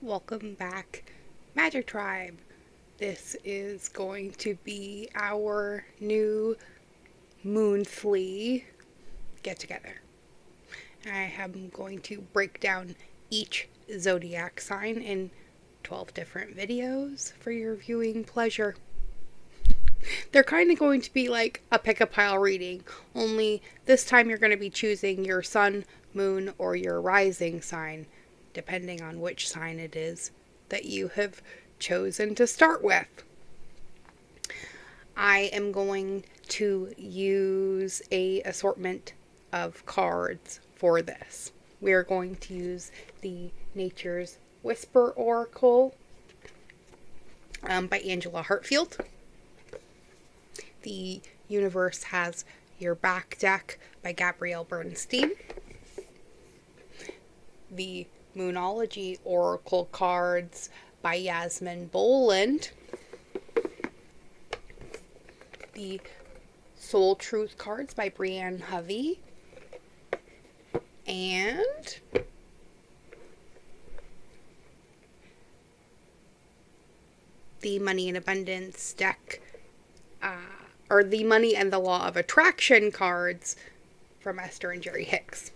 Welcome back, Magic Tribe. This is going to be our new Moonthly get together. I am going to break down each zodiac sign in 12 different videos for your viewing pleasure. They're kind of going to be like a pick a pile reading, only this time you're going to be choosing your sun, moon, or your rising sign, depending on which sign it is that you have chosen to start with. I am going to use a assortment of cards for this. We are going to use the Nature's Whisper Oracle by Angela Hartfield. The Universe Has Your Back deck by Gabrielle Bernstein. The Moonology Oracle cards by Yasmin Boland. The Soul Truth cards by Brianne Hovey. And the Money and Abundance deck, or the Money and the Law of Attraction cards from Esther and Jerry Hicks.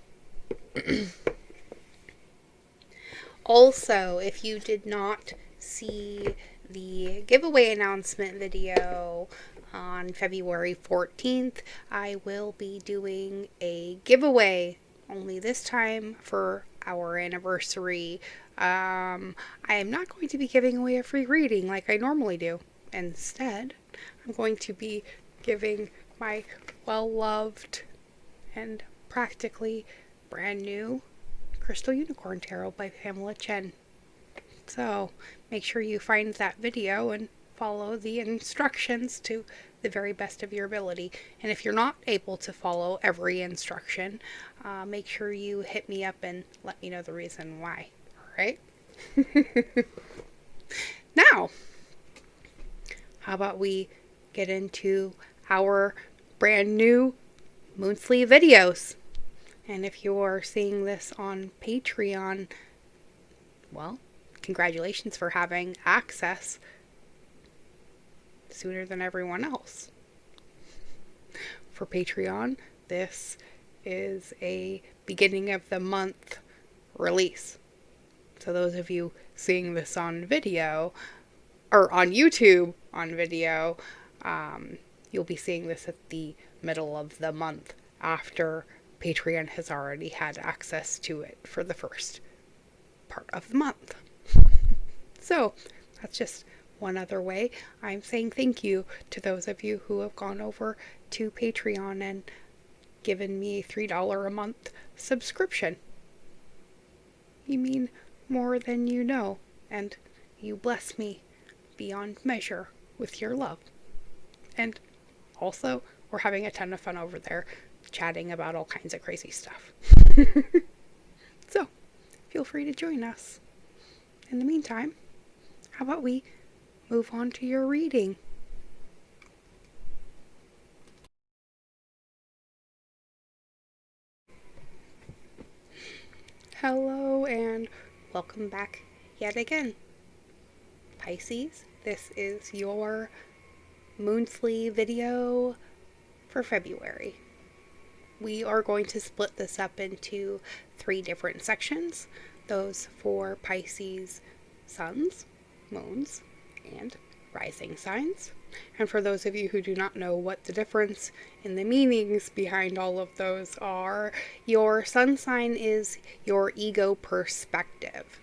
Also, if you did not see the giveaway announcement video on February 14th, I will be doing a giveaway, only this time for our anniversary. I am not going to be giving away a free reading like I normally do. Instead, I'm going to be giving my well-loved and practically brand new Crystal Unicorn Tarot by Pamela Chen. So make sure you find that video and follow the instructions to the very best of your ability. And if you're not able to follow every instruction, make sure you hit me up and let me know the reason why. Alright? Now, how about we get into our brand new Moonthly videos? And if you're seeing this on Patreon, well, congratulations for having access sooner than everyone else. For Patreon, this is a beginning of the month release. So those of you seeing this on video, or on YouTube on video, you'll be seeing this at the middle of the month after Patreon has already had access to it for the first part of the month. So that's just one other way I'm saying thank you to those of you who have gone over to Patreon and given me a $3 a month subscription. You mean more than you know, and you bless me beyond measure with your love. And also, we're having a ton of fun over there chatting about all kinds of crazy stuff. So, feel free to join us. In the meantime, how about we move on to your reading? Hello and welcome back yet again. Pisces, this is your Moonthly video for February. We are going to split this up into 3 different sections. Those for Pisces suns, moons, and rising signs. And for those of you who do not know what the difference in the meanings behind all of those are, your sun sign is your ego perspective.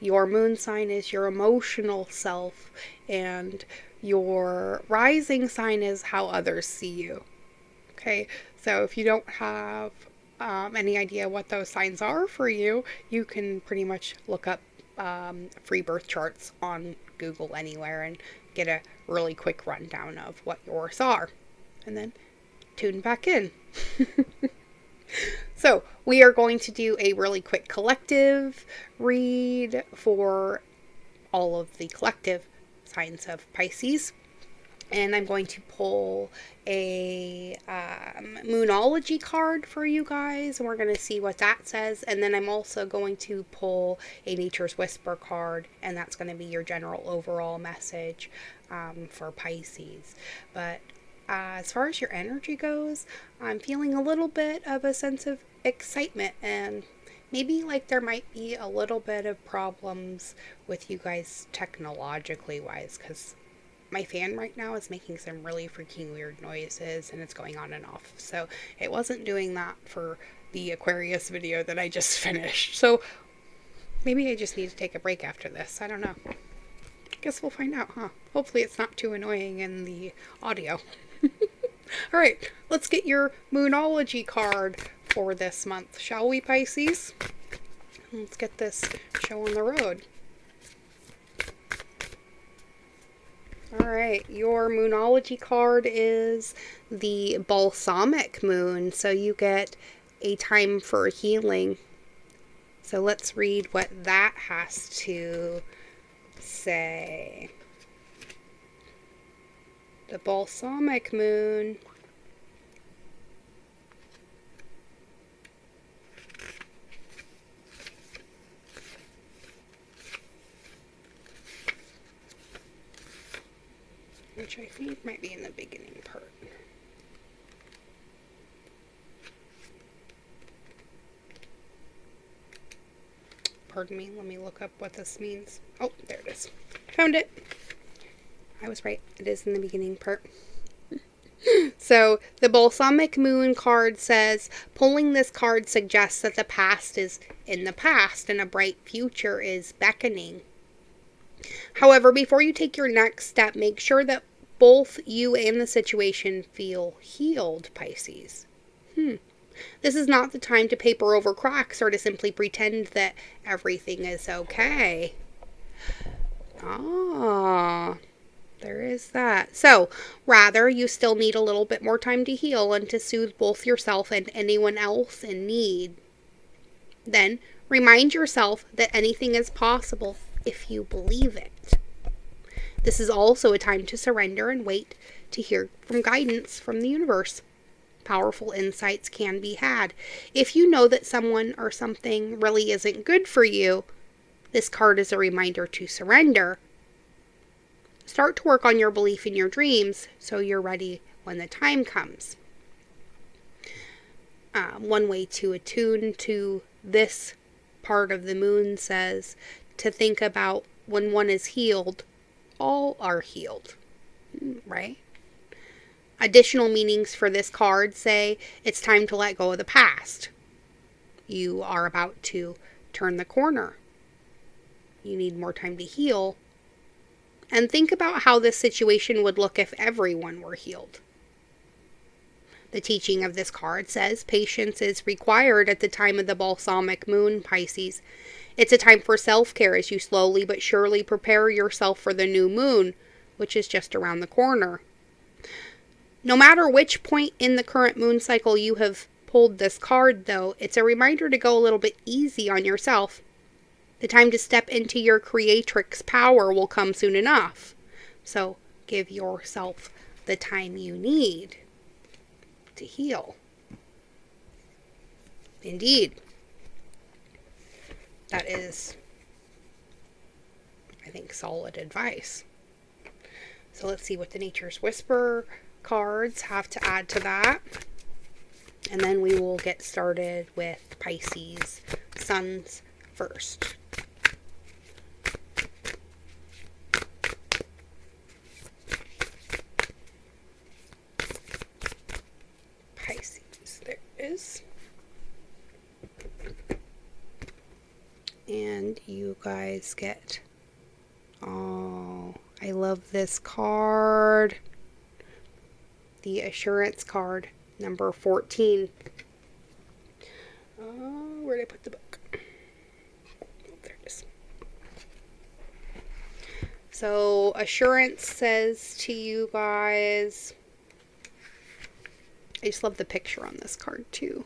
Your moon sign is your emotional self, and your rising sign is how others see you. Okay, so if you don't have any idea what those signs are for you, you can pretty much look up free birth charts on Google anywhere and get a really quick rundown of what yours are. And then tune back in. So we are going to do a really quick collective read for all of the collective signs of Pisces. And I'm going to pull a Moonology card for you guys, and we're going to see what that says. And then I'm also going to pull a Nature's Whisper card, and that's going to be your general overall message for Pisces. But as far as your energy goes, I'm feeling a little bit of a sense of excitement, and maybe like there might be a little bit of problems with you guys technologically wise, because my fan right now is making some really freaking weird noises, and it's going on and off. So it wasn't doing that for the Aquarius video that I just finished. So maybe I just need to take a break after this. I don't know. Guess we'll find out, huh? Hopefully it's not too annoying in the audio. Alright, let's get your Moonology card for this month, shall we, Pisces? Let's get this show on the road. Alright, your Moonology card is the Balsamic Moon, so you get a time for healing. So let's read what that has to say. The Balsamic Moon. Which I think might be in the beginning part. Pardon me, let me look up what this means. Oh, there it is. Found it. I was right. It is in the beginning part. So, the Balsamic Moon card says, pulling this card suggests that the past is in the past and a bright future is beckoning. However, before you take your next step, make sure that both you and the situation feel healed, Pisces. This is not the time to paper over cracks or to simply pretend that everything is okay. There is that. So, rather, you still need a little bit more time to heal and to soothe both yourself and anyone else in need. Then, remind yourself that anything is possible if you believe it. This is also a time to surrender and wait to hear from guidance from the universe. Powerful insights can be had. If you know that someone or something really isn't good for you, this card is a reminder to surrender. Start to work on your belief in your dreams so you're ready when the time comes. One way to attune to this part of the moon says to think about when one is healed, all are healed, right? Additional meanings for this card say it's time to let go of the past. You are about to turn the corner. You need more time to heal. And think about how this situation would look if everyone were healed. The teaching of this card says patience is required at the time of the Balsamic Moon, Pisces. It's a time for self-care as you slowly but surely prepare yourself for the new moon, which is just around the corner. No matter which point in the current moon cycle you have pulled this card, though, it's a reminder to go a little bit easy on yourself. The time to step into your creatrix power will come soon enough. So give yourself the time you need to heal. Indeed. That is, I think, solid advice. So let's see what the Nature's Whisper cards have to add to that. And then we will get started with Pisces Suns first. Pisces, there it is. And you guys get, oh, I love this card. The Assurance card, number 14. Where did I put the book? Oh, there it is. So, Assurance says to you guys, I just love the picture on this card too.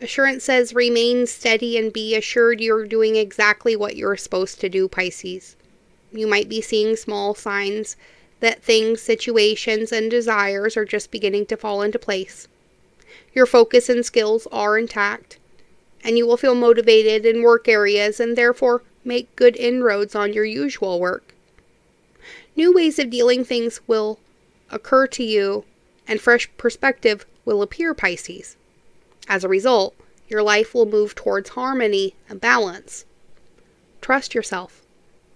Assurance says, remain steady and be assured you're doing exactly what you're supposed to do, Pisces. You might be seeing small signs that things, situations, and desires are just beginning to fall into place. Your focus and skills are intact, and you will feel motivated in work areas and therefore make good inroads on your usual work. New ways of dealing things will occur to you, and fresh perspective will appear, Pisces. As a result, your life will move towards harmony and balance. Trust yourself.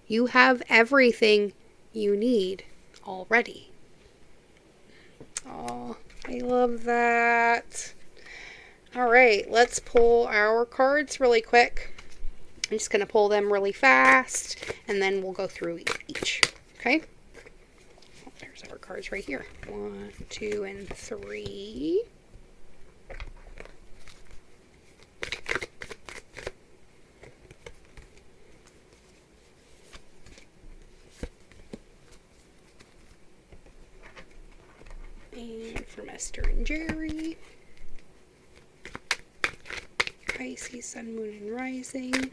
You have everything you need already. Oh, I love that. All right, let's pull our cards really quick. I'm just going to pull them really fast, and then we'll go through each. Okay? Oh, there's our cards right here. 1, 2, and 3. And from Esther and Jerry. Pisces, Sun, Moon, and Rising.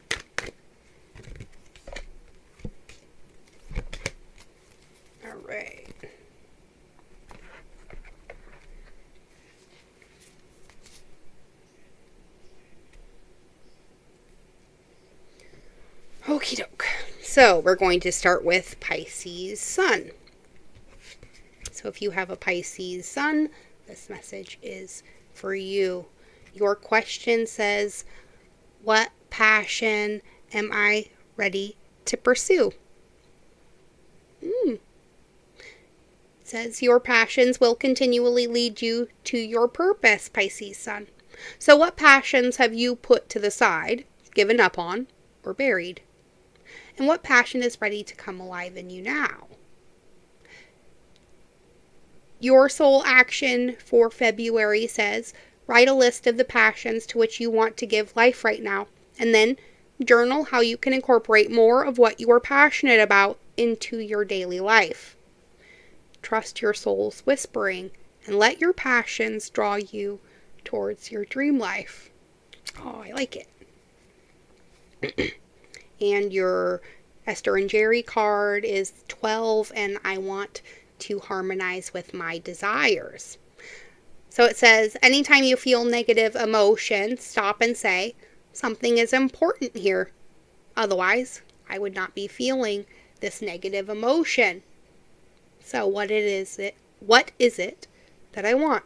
All right. Okie doke. So we're going to start with Pisces Sun. So if you have a Pisces Sun, this message is for you. Your question says, what passion am I ready to pursue? It says your passions will continually lead you to your purpose, Pisces Sun. So what passions have you put to the side, given up on, or buried? And what passion is ready to come alive in you now? Your soul action for February says, write a list of the passions to which you want to give life right now, and then journal how you can incorporate more of what you are passionate about into your daily life. Trust your soul's whispering and let your passions draw you towards your dream life. Oh, I like it. And your Esther and Jerry card is 12, and I want to harmonize with my desires. So it says, anytime you feel negative emotion, stop and say, something is important here. Otherwise, I would not be feeling this negative emotion. So what is it that I want?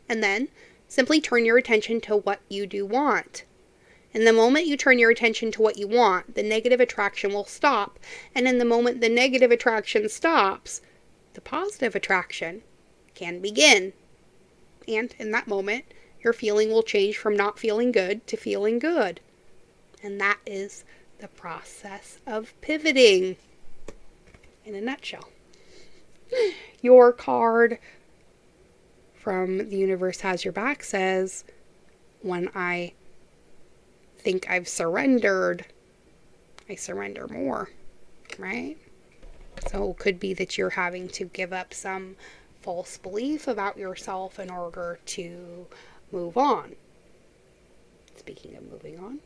And then simply turn your attention to what you do want. And the moment you turn your attention to what you want, the negative attraction will stop. And in the moment the negative attraction stops, the positive attraction can begin. And in that moment, your feeling will change from not feeling good to feeling good. And that is the process of pivoting in a nutshell. Your card from The Universe Has Your Back says, when I think I've surrendered, I surrender more, right? So it could be that you're having to give up some false belief about yourself in order to move on. Speaking of moving on,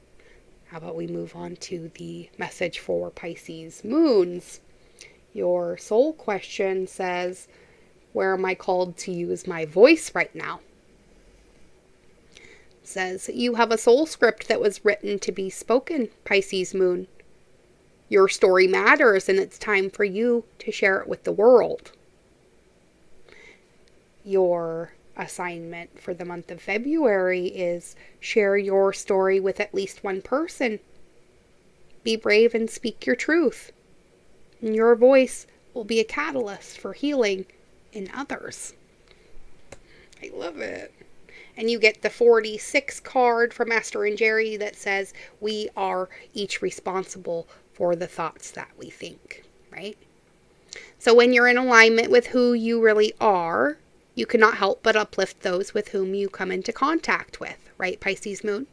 how about we move on to the message for Pisces moons? Your soul question says, where am I called to use my voice right now? It says, you have a soul script that was written to be spoken, Pisces moon. Your story matters, and it's time for you to share it with the world. Your assignment for the month of February is share your story with at least one person. Be brave and speak your truth. And your voice will be a catalyst for healing in others. I love it. And you get the 46 card from Esther and Jerry that says, we are each responsible for the thoughts that we think, right? So when you're in alignment with who you really are, you cannot help but uplift those with whom you come into contact with, right, Pisces moon?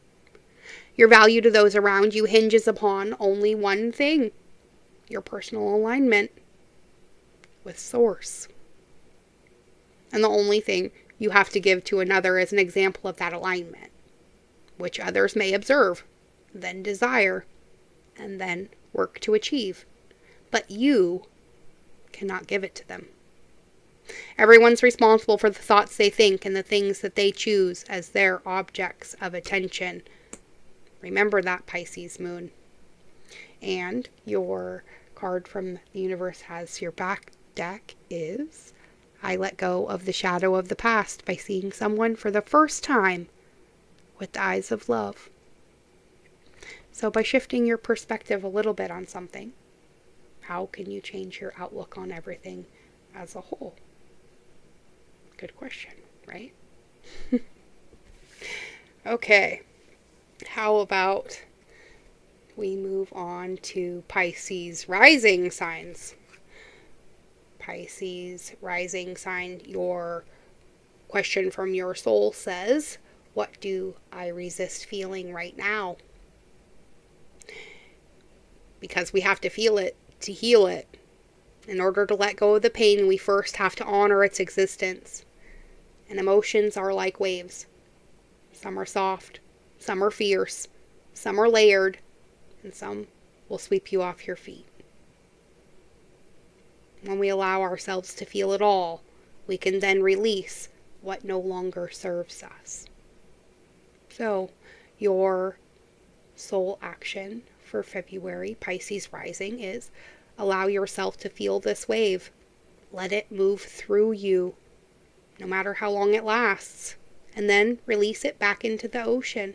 Your value to those around you hinges upon only one thing, your personal alignment with Source. And the only thing you have to give to another is an example of that alignment, which others may observe, then desire, and then work to achieve. But you cannot give it to them. Everyone's responsible for the thoughts they think and the things that they choose as their objects of attention. Remember that, Pisces Moon. And your card from the universe has your back deck is, I let go of the shadow of the past by seeing someone for the first time with the eyes of love. So by shifting your perspective a little bit on something, how can you change your outlook on everything as a whole? Good question, right? Okay, how about we move on to Pisces rising signs? Pisces rising sign, your question from your soul says, what do I resist feeling right now? Because we have to feel it to heal it. In order to let go of the pain, we first have to honor its existence. And emotions are like waves. Some are soft, some are fierce, some are layered, and some will sweep you off your feet. When we allow ourselves to feel it all, we can then release what no longer serves us. So, your soul action for February, Pisces rising, is allow yourself to feel this wave. Let it move through you, no matter how long it lasts, and then release it back into the ocean.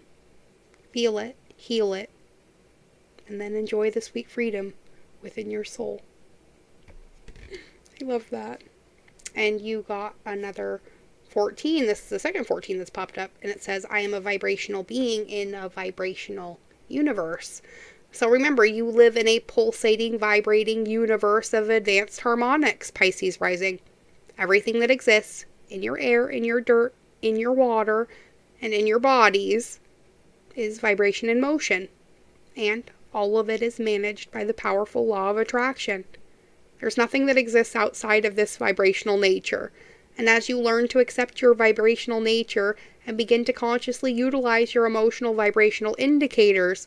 Feel it, heal it, and then enjoy the sweet freedom within your soul. I love that. And you got another 14. This is the second 14 that's popped up, and it says, I am a vibrational being in a vibrational universe. So remember, you live in a pulsating, vibrating universe of advanced harmonics, Pisces rising. Everything that exists in your air, in your dirt, in your water, and in your bodies is vibration and motion. And all of it is managed by the powerful law of attraction. There's nothing that exists outside of this vibrational nature. And as you learn to accept your vibrational nature and begin to consciously utilize your emotional vibrational indicators,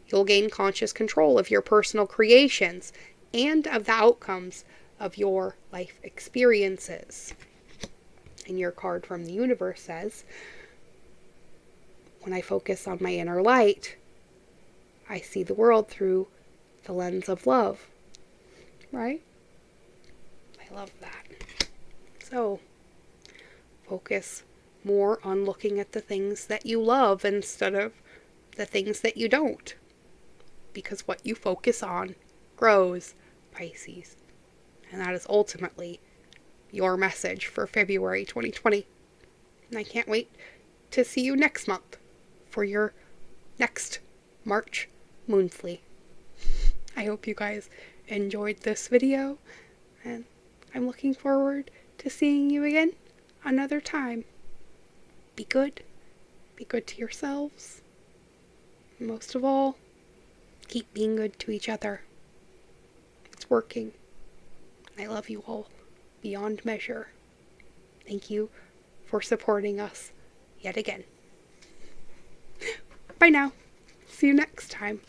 you'll gain conscious control of your personal creations and of the outcomes of your life experiences. And your card from the universe says, when I focus on my inner light, I see the world through the lens of love. Right? I love that. So, focus more on looking at the things that you love instead of the things that you don't. Because what you focus on grows, Pisces. And that is ultimately your message for February 2020. And I can't wait to see you next month for your next March Moonthly. I hope you guys enjoyed this video, and I'm looking forward to seeing you again another time. Be good. Be good to yourselves. And most of all, keep being good to each other. It's working. I love you all beyond measure. Thank you for supporting us yet again. Bye now. See you next time.